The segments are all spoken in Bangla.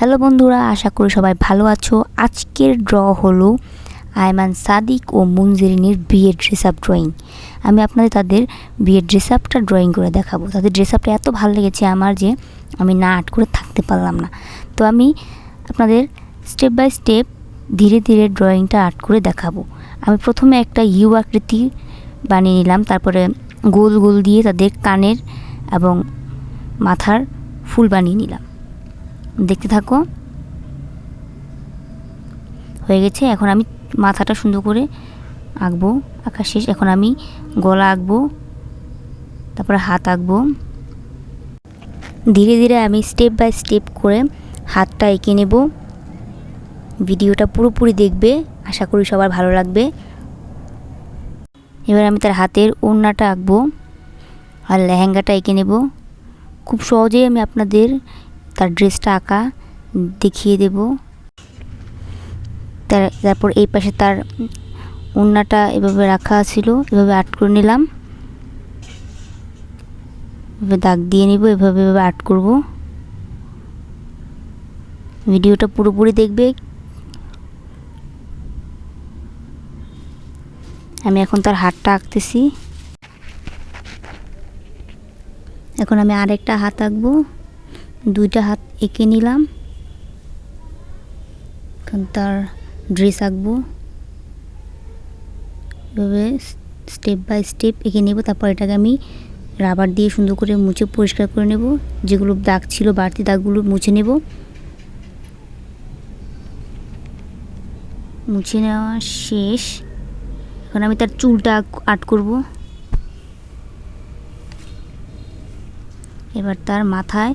হ্যালো বন্ধুরা, আশা করি সবাই ভালো আছো। আজকের ড্র হলো আয়মান সাদিক ও মুনজিরিনের বিয়ের ড্রেস আপ ড্রয়িং। আমি আপনাদের তাদের বিয়ের ড্রেস আপটা ড্রয়িং করে দেখাবো। তাদের ড্রেস আপটা এত ভালো লেগেছে আমার যে আমি না আর্ট করে থাকতে পারলাম না। তো আমি আপনাদের স্টেপ বাই স্টেপ ধীরে ধীরে ড্রয়িংটা আর্ট করে দেখাবো। আমি প্রথমে একটা ইউ আকৃতি বানিয়ে নিলাম, তারপরে গোল গোল দিয়ে তাদের কানের এবং মাথার ফুল বানিয়ে নিলাম। দেখতে থাকো। হয়ে গেছে। এখন আমি মাথাটা সুন্দর করে আঁকবো, আঁকা শেষ। এখন আমি গলা আঁকবো, তারপরে হাত আঁকবো। ধীরে ধীরে আমি স্টেপ বাই স্টেপ করে হাতটা এঁকে নেব। ভিডিওটা পুরোপুরি দেখবে, আশা করি সবার ভালো লাগবে। এবার আমি তার হাতের ওড়নাটা আঁকবো আর লেহেঙ্গাটা এঁকে নেব। খুব সহজেই আমি আপনাদের তার ড্রেসটা আঁকা দেখিয়ে দেব। তারপর এই পাশে তার ওড়নাটা এভাবে রাখা ছিল, এভাবে আর্ট করে নিলাম। এভাবে দাগ দিয়ে নিব, এভাবে আর্ট করব। ভিডিওটা পুরোপুরি দেখবে। আমি এখন তার হাতটা আঁকতেছি। এখন আমি আরেকটা হাত আঁকবো, দুইটা হাত এঁকে নিলাম। এখন তার ড্রেস আঁকবো, এভাবে স্টেপ বাই স্টেপ এঁকে নেব। তারপর এটাকে আমি রাবার দিয়ে সুন্দর করে মুছে পরিষ্কার করে নেব। যেগুলো দাগ ছিল বাড়তি দাগগুলো মুছে নেব। মুছে নেওয়া শেষ। এখন আমি তার চুলটা আর্ট করব। এবার তার মাথায়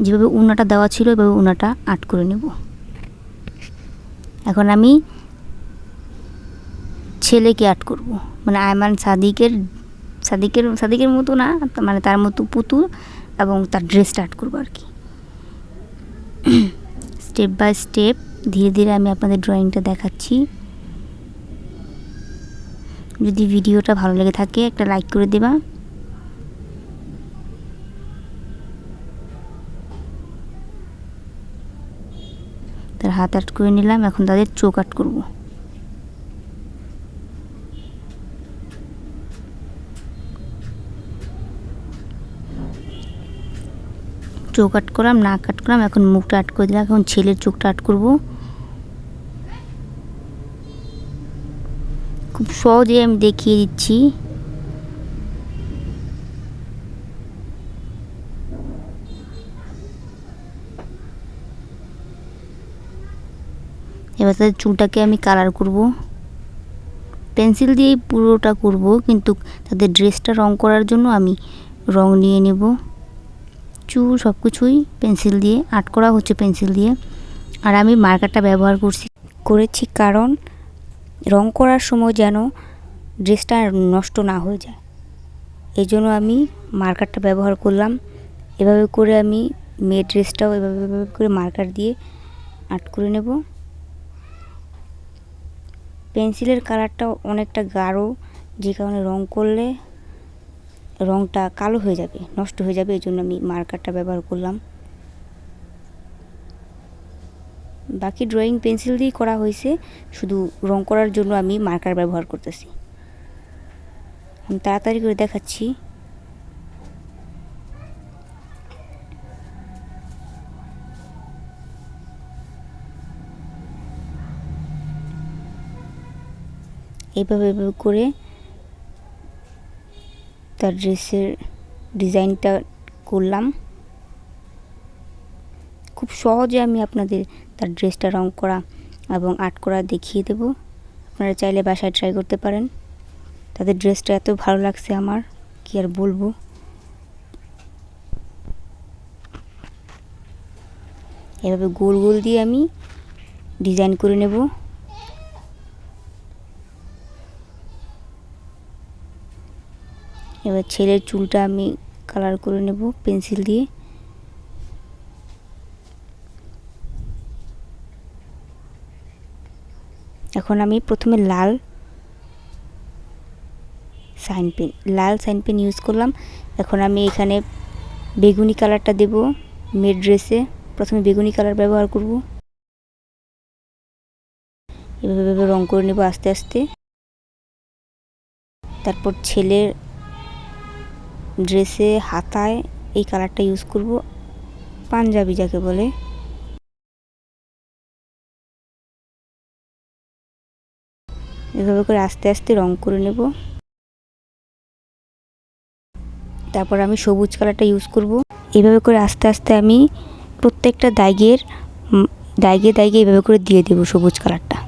যেভাবে ওড়নাটা দেওয়া ছিল এভাবে ওড়নাটা আর্ট করে নেব। এখন আমি ছেলেকে আর্ট করব, মানে আয়মান সাদিকের মতো না, মানে তার মতো পুতুল এবং তার ড্রেসটা আর্ট করবো আর কি। স্টেপ বাই স্টেপ ধীরে ধীরে আমি আপনাদের ড্রয়িংটা দেখাচ্ছি। যদি ভিডিওটা ভালো লেগে থাকে একটা লাইক করে দেবা। তার হাত আর্ট করে নিলাম। এখন তাদের চোখ আর্ট করব। চোখ আর্ট করলাম, নাক আর্ট করলাম, এখন মুখটা আর্ট করে দিলাম। এখন ছেলের চোখটা আর্ট করব। খুব সহজে আমি দেখিয়ে দিচ্ছি। এবার তাদের চুলটাকে আমি কালার করব, পেন্সিল দিয়েই পুরোটা করব, কিন্তু তাদের ড্রেসটা রং করার জন্য আমি রং নিয়ে নেব। চুল সব কিছুই পেন্সিল দিয়ে আর্ট করা হচ্ছে, পেন্সিল দিয়ে। আর আমি মার্কারটা ব্যবহার করেছি কারণ রং করার সময় যেন ড্রেসটা নষ্ট না হয়ে যায়, এই জন্য আমি মার্কারটা ব্যবহার করলাম। এভাবে করে আমি মেয়ের ড্রেসটাও এভাবে করে মার্কার দিয়ে আর্ট করে নেব। পেন্সিলের কালারটা অনেকটা গাঢ়, যে কারণে রং করলে রংটা কালো হয়ে যাবে, নষ্ট হয়ে যাবে, এই জন্য আমি মার্কারটা ব্যবহার করলাম। বাকি ড্রয়িং পেন্সিল দিয়ে করা হয়েছে, শুধু রং করার জন্য আমি মার্কার ব্যবহার করতেছি। আমি তাড়াতাড়ি করে দেখাচ্ছি। এইভাবে করে তার ড্রেসের ডিজাইনটা করলাম। খুব সহজে আমি আপনাদের তার ড্রেসটা রং করা এবং আর্ট করা দেখিয়ে দেব। আপনারা চাইলে বাসায় ট্রাই করতে পারেন। তাদের ড্রেসটা এত ভালো লাগছে আমার, কি আর বলবো। এভাবে গোল গোল দিয়ে আমি ডিজাইন করে নেব। এবার ছেলের চুলটা আমি কালার করে নেব পেন্সিল দিয়ে। এখন আমি প্রথমে লাল সাইন পেন ইউজ করলাম। এখন আমি এখানে বেগুনি কালারটা দেব মেয়ের ড্রেসে। প্রথমে বেগুনি কালার ব্যবহার করব। এভাবে রং করে নেব আস্তে আস্তে। তারপর ছেলের ড্রেসে হাতায় এই কালারটা ইউজ করব, পাঞ্জাবি যাকে বলে। এভাবে করে আস্তে আস্তে রং করে নেব। তারপর আমি সবুজ কালারটা ইউজ করব। এভাবে করে আস্তে আস্তে আমি প্রত্যেকটা দাগের দাগে দাগে এভাবে করে দিয়ে দেব সবুজ কালারটা।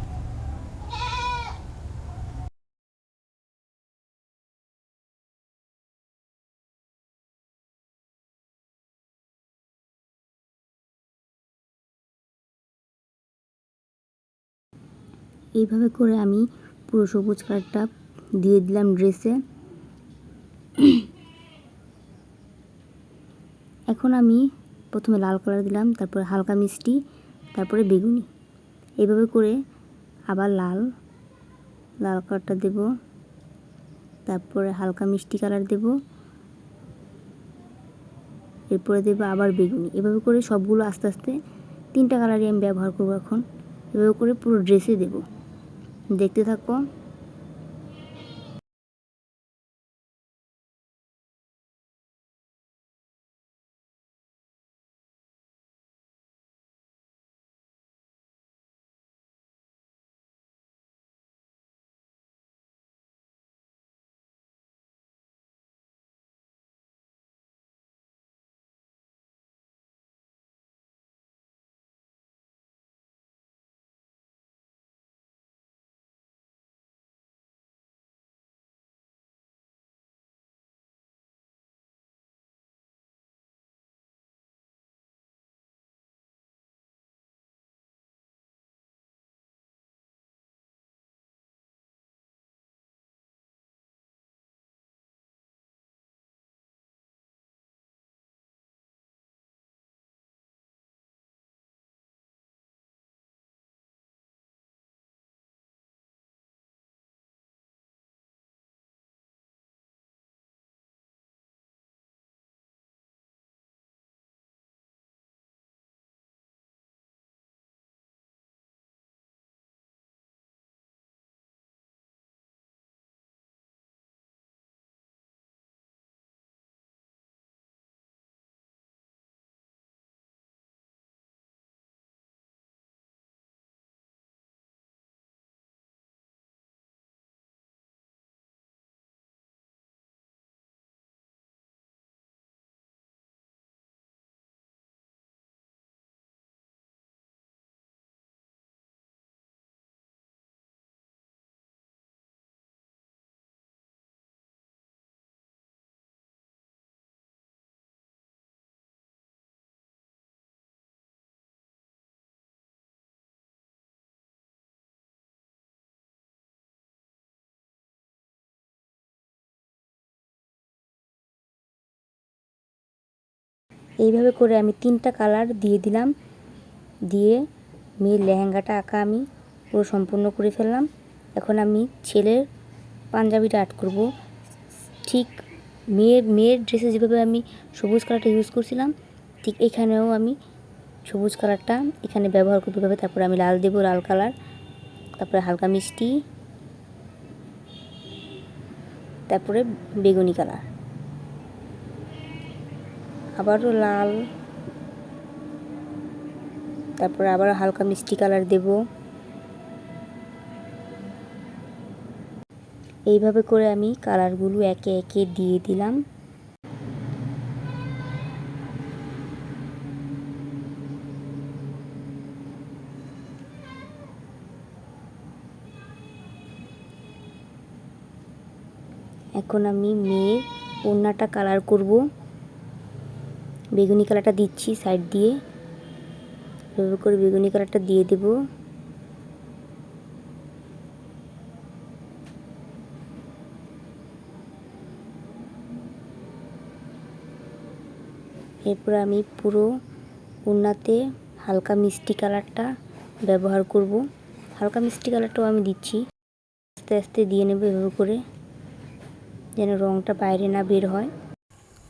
এইভাবে করে আমি পুরো সবুজ কালারটা দিয়ে দিলাম ড্রেসে। এখন আমি প্রথমে লাল কালার দিলাম, তারপরে হালকা মিষ্টি, তারপরে বেগুনি। এইভাবে করে আবার লাল কালারটা দেব, তারপরে হালকা মিষ্টি কালার দেব, এরপরে দেব আবার বেগুনি। এভাবে করে সবগুলো আস্তে আস্তে 3টা কালারই আমি ব্যবহার করব এখন। এভাবে করে পুরো ড্রেসে দেব, দেখতে থাকো। এইভাবে করে আমি 3টা কালার দিয়ে দিলাম। দিয়ে মেয়ের লেহেঙ্গাটা আঁকা আমি পুরো সম্পূর্ণ করে ফেললাম। এখন আমি ছেলের পাঞ্জাবিটা আর্ট করব। ঠিক মেয়ের ড্রেসে যেভাবে আমি সবুজ কালারটা ইউজ করছিলাম, ঠিক এখানেও আমি সবুজ কালারটা এখানে ব্যবহার করতে হবে। তারপরে আমি লাল দেব, লাল কালার, তারপরে হালকা মিষ্টি, তারপরে বেগুনি কালার, আবারও লাল, তারপরে আবার হালকা মিষ্টি কালার দেব। এইভাবে করে আমি কালারগুলো একে একে দিয়ে দিলাম। এখন আমি মেয়ের ওড়নাটা কালার করব। বেগুনি কালারটা দিচ্ছি সাইড দিয়ে, এভাবে করে বেগুনি কালারটা দিয়ে দেব। এরপর আমি পুরো ওড়নাতে হালকা মিষ্টি কালারটা ব্যবহার করব। হালকা মিষ্টি কালারটাও আমি দিচ্ছি, আস্তে আস্তে দিয়ে নেব এভাবে করে, যেন রঙটা বাইরে না বের হয়।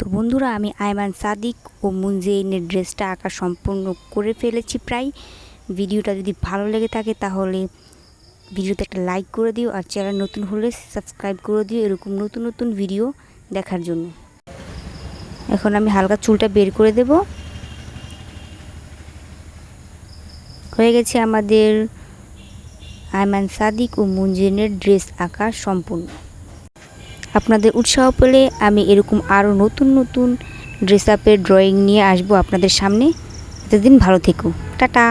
তো বন্ধুরা, আমি আয়মান সাদিক ও মুনজেইনের ড্রেসটা আঁকা সম্পূর্ণ করে ফেলেছি প্রায়। ভিডিওটা যদি ভালো লেগে থাকে তাহলে ভিডিওতে একটা লাইক করে দিও, আর চ্যানেল নতুন হলে সাবস্ক্রাইব করে দিও এরকম নতুন নতুন ভিডিও দেখার জন্য। এখন আমি হালকা চুলটা বের করে দেব। হয়ে গেছে আমাদের আয়মান সাদিক ও মুনজেইনের ড্রেস আঁকা সম্পূর্ণ। আপনাদের উৎসাহ পেলে আমি এরকম আরও নতুন নতুন ড্রেস আপের ড্রয়িং নিয়ে আসবো আপনাদের সামনে। এতদিন ভালো থেকো, টাটা।